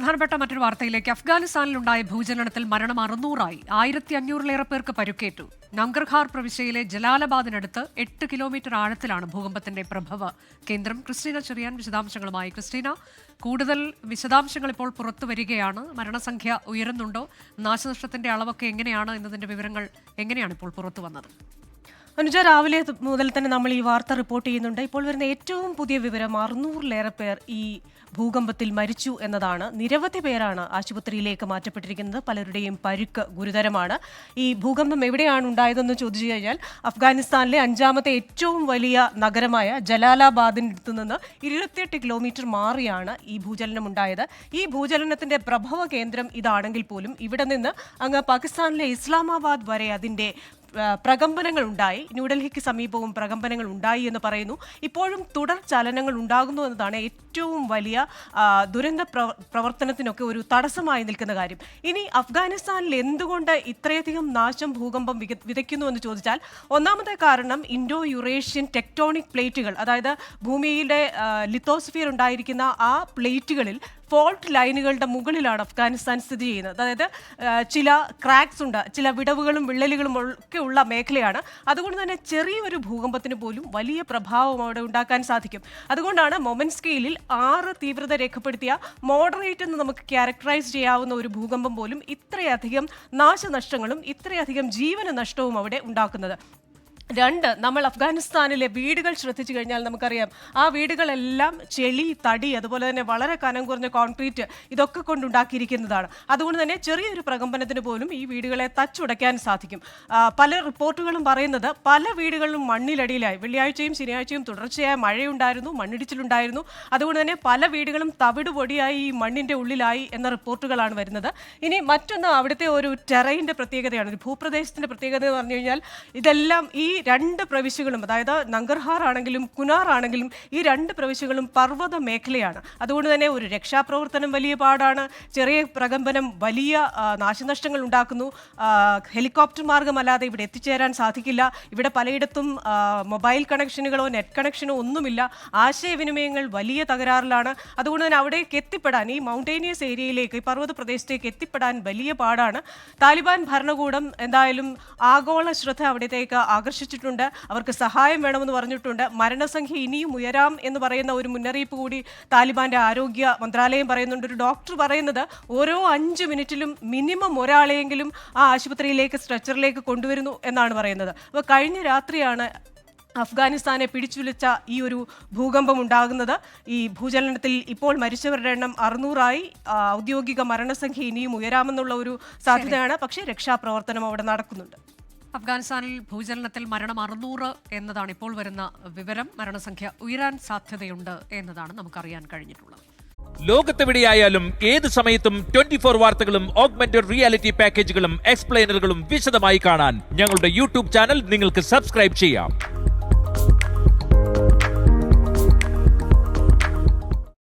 പ്രധാനപ്പെട്ട മറ്റൊരു വാർത്തയിലേക്ക്. അഫ്ഗാനിസ്ഥാനിലുണ്ടായ ഭൂചലനത്തിൽ മരണം 600ആയി. 1500-ലേറെ പേർക്ക് പരുക്കേറ്റു. നങ്കർഹാർ പ്രവിശ്യയിലെ ജലാലാബാദിനടുത്ത് 8 കിലോമീറ്റർ ആഴത്തിലാണ് ഭൂകമ്പത്തിന്റെ പ്രഭവ കേന്ദ്രം. ക്രിസ്റ്റീന ചെറിയാൻ വിശദാംശങ്ങളുമായി. ക്രിസ്റ്റീന, കൂടുതൽ വിശദാംശങ്ങൾ ഇപ്പോൾ പുറത്തു വരികയാണ്. മരണസംഖ്യ ഉയരുന്നുണ്ടോ? നാശനഷ്ടത്തിന്റെ അളവൊക്കെ എങ്ങനെയാണ് എന്നതിന്റെ വിവരങ്ങൾ എങ്ങനെയാണ് ഇപ്പോൾ പുറത്തു വന്നത്? അനുജ, രാവിലെ മുതൽ തന്നെ നമ്മൾ ഈ വാർത്ത റിപ്പോർട്ട് ചെയ്യുന്നുണ്ട്. ഇപ്പോൾ വരുന്ന ഏറ്റവും പുതിയ വിവരം 600-ലേറെ പേർ ഈ ഭൂകമ്പത്തിൽ മരിച്ചു എന്നതാണ്. നിരവധി പേരാണ് ആശുപത്രിയിലേക്ക് മാറ്റപ്പെട്ടിരിക്കുന്നത്. പലരുടെയും പരുക്ക് ഗുരുതരമാണ്. ഈ ഭൂകമ്പം എവിടെയാണ് ഉണ്ടായതെന്ന് ചോദിച്ചു കഴിഞ്ഞാൽ അഫ്ഗാനിസ്ഥാനിലെ 5ാമത്തെ ഏറ്റവും വലിയ നഗരമായ ജലാലാബാദിനടുത്ത് നിന്ന് 28 കിലോമീറ്റർ മാറിയാണ് ഈ ഭൂചലനം ഉണ്ടായത്. ഈ ഭൂചലനത്തിന്റെ പ്രഭവ കേന്ദ്രം ഇതാണെങ്കിൽ പോലും ഇവിടെ നിന്ന് അങ്ങ് പാകിസ്ഥാനിലെ ഇസ്ലാമാബാദ് വരെ അതിന്റെ പ്രകമ്പനങ്ങൾ ഉണ്ടായി. ന്യൂഡൽഹിക്ക് സമീപവും പ്രകമ്പനങ്ങൾ ഉണ്ടായി എന്ന് പറയുന്നു. ഇപ്പോഴും തുടർ ചലനങ്ങൾ ഉണ്ടാകുന്നു എന്നതാണ് ഏറ്റവും വലിയ ദുരന്ത പ്രവർത്തനത്തിനൊക്കെ ഒരു തടസ്സമായി നിൽക്കുന്ന കാര്യം. ഇനി അഫ്ഗാനിസ്ഥാനിൽ എന്തുകൊണ്ട് ഇത്രയധികം നാശം ഭൂകമ്പം വിതയ്ക്കുന്നു എന്ന് ചോദിച്ചാൽ, ഒന്നാമത്തെ കാരണം ഇൻഡോ യുറേഷ്യൻ ടെക്ടോണിക് പ്ലേറ്റുകൾ, അതായത് ഭൂമിയുടെ ലിത്തോസ്ഫിയർ ഉണ്ടായിരിക്കുന്ന ആ പ്ലേറ്റുകളിൽ ഫോൾട്ട് ലൈനുകളുടെ മുകളിലാണ് അഫ്ഗാനിസ്ഥാൻ സ്ഥിതി ചെയ്യുന്നത്. അതായത് ചില ക്രാക്സ് ഉണ്ട്, ചില വിടവുകളും വിള്ളലുകളും ഒക്കെ ഉള്ള മേഖലയാണ്. അതുകൊണ്ട് തന്നെ ചെറിയൊരു ഭൂകമ്പത്തിന് പോലും വലിയ പ്രഭാവം അവിടെ ഉണ്ടാക്കാൻ സാധിക്കും. അതുകൊണ്ടാണ് മൊമെന്റ് സ്കെയിലിൽ 6 തീവ്രത രേഖപ്പെടുത്തിയ മോഡറേറ്റ് എന്ന് നമുക്ക് ക്യാരക്ടറൈസ് ചെയ്യാവുന്ന ഒരു ഭൂകമ്പം പോലും ഇത്രയധികം നാശനഷ്ടങ്ങളും ഇത്രയധികം ജീവന നഷ്ടവും അവിടെ ഉണ്ടാക്കുന്നത്. 2, നമ്മൾ അഫ്ഗാനിസ്ഥാനിലെ വീടുകൾ ശ്രദ്ധിച്ചു കഴിഞ്ഞാൽ നമുക്കറിയാം, ആ വീടുകളെല്ലാം ചെളി, തടി, അതുപോലെ തന്നെ വളരെ കനം കുറഞ്ഞ കോൺക്രീറ്റ് ഇതൊക്കെ കൊണ്ടുണ്ടാക്കിയിരിക്കുന്നതാണ്. അതുകൊണ്ട് തന്നെ ചെറിയൊരു പ്രകമ്പനത്തിന് പോലും ഈ വീടുകളെ തച്ചുടയ്ക്കാൻ സാധിക്കും. പല റിപ്പോർട്ടുകളും പറയുന്നത് പല വീടുകളിലും മണ്ണിലടിയിലായി. വെള്ളിയാഴ്ചയും ശനിയാഴ്ചയും തുടർച്ചയായ മഴയുണ്ടായിരുന്നു, മണ്ണിടിച്ചിലുണ്ടായിരുന്നു. അതുകൊണ്ട് തന്നെ പല വീടുകളും തവിട് പൊടിയായി ഈ മണ്ണിൻ്റെ ഉള്ളിലായി എന്ന റിപ്പോർട്ടുകളാണ് വരുന്നത്. ഇനി മറ്റൊന്ന് അവിടുത്തെ ഒരു ടെറൈൻ്റെ പ്രത്യേകതയാണ്, ഒരു ഭൂപ്രദേശത്തിൻ്റെ പ്രത്യേകത എന്ന് പറഞ്ഞു കഴിഞ്ഞാൽ, ഇതെല്ലാം ഈ 2 പ്രവിശ്യകളും, അതായത് നങ്കർഹാർ ആണെങ്കിലും കുനാർ ആണെങ്കിലും, ഈ 2 പ്രവിശ്യകളും പർവ്വത മേഖലയാണ്. അതുകൊണ്ട് തന്നെ ഒരു രക്ഷാപ്രവർത്തനം വലിയ പാടാണ്. ചെറിയ പ്രകമ്പനം വലിയ നാശനഷ്ടങ്ങൾ ഉണ്ടാക്കുന്നു. ഹെലികോപ്റ്റർ മാർഗമല്ലാതെ ഇവിടെ എത്തിച്ചേരാൻ സാധിക്കില്ല. ഇവിടെ പലയിടത്തും മൊബൈൽ കണക്ഷനുകളോ നെറ്റ് കണക്ഷനോ ഒന്നുമില്ല. ആശയവിനിമയങ്ങൾ വലിയ തകരാറിലാണ്. അതുകൊണ്ട് തന്നെ അവിടേക്ക് എത്തിപ്പെടാൻ, ഈ മൗണ്ടേനിയസ് ഏരിയയിലേക്ക്, ഈ പർവ്വത പ്രദേശത്തേക്ക് എത്തിപ്പെടാൻ വലിയ പാടാണ്. താലിബാൻ ഭരണകൂടം എന്തായാലും ആഗോള ശ്രദ്ധ അവിടത്തേക്ക് ആകർഷിച്ചിട്ടുണ്ട്. അവർക്ക് സഹായം വേണമെന്ന് പറഞ്ഞിട്ടുണ്ട്. മരണസംഖ്യ ഇനിയും ഉയരാം എന്ന് പറയുന്ന ഒരു മുന്നറിയിപ്പ് കൂടി താലിബാന്റെ ആരോഗ്യ മന്ത്രാലയം പറയുന്നുണ്ട്. ഒരു ഡോക്ടർ പറയുന്നത് ഓരോ 5 മിനിറ്റിലും മിനിമം ഒരാളെയെങ്കിലും ആ ആശുപത്രിയിലേക്ക്, സ്ട്രെച്ചറിലേക്ക് കൊണ്ടുവരുന്നു എന്നാണ് പറയുന്നത്. അപ്പോൾ കഴിഞ്ഞ രാത്രിയാണ് അഫ്ഗാനിസ്ഥാനെ പിടിച്ചുലച്ച ഈ ഒരു ഭൂകമ്പം ഉണ്ടാകുന്നത്. ഈ ഭൂചലനത്തിൽ ഇപ്പോൾ മരിച്ചവരുടെ എണ്ണം 600ആയി. ഔദ്യോഗിക മരണസംഖ്യ ഇനിയും ഉയരാമെന്നുള്ള ഒരു സാധ്യതയാണ്. പക്ഷേ രക്ഷാപ്രവർത്തനം അവിടെ നടക്കുന്നുണ്ട്. അഫ്ഗാനിസ്ഥാനിൽ ഭൂചലനത്തിൽ മരണം 600 എന്നതാണ് ഇപ്പോൾ വരുന്ന വിവരം. മരണസംഖ്യ ഉയരാൻ സാധ്യതയുണ്ട് എന്നതാണ് നമുക്കറിയാൻ കഴിഞ്ഞിട്ടുള്ളത്. ലോകത്തെവിടെയായാലും ഏത് സമയത്തും 24 വാർത്തകളും ഓഗ്മെന്റഡ് റിയാലിറ്റി പാക്കേജുകളും എക്സ്പ്ലെയിനറുകളും വിശദമായി കാണാൻ ഞങ്ങളുടെ യൂട്യൂബ് ചാനൽ നിങ്ങൾക്ക് സബ്സ്ക്രൈബ് ചെയ്യാം.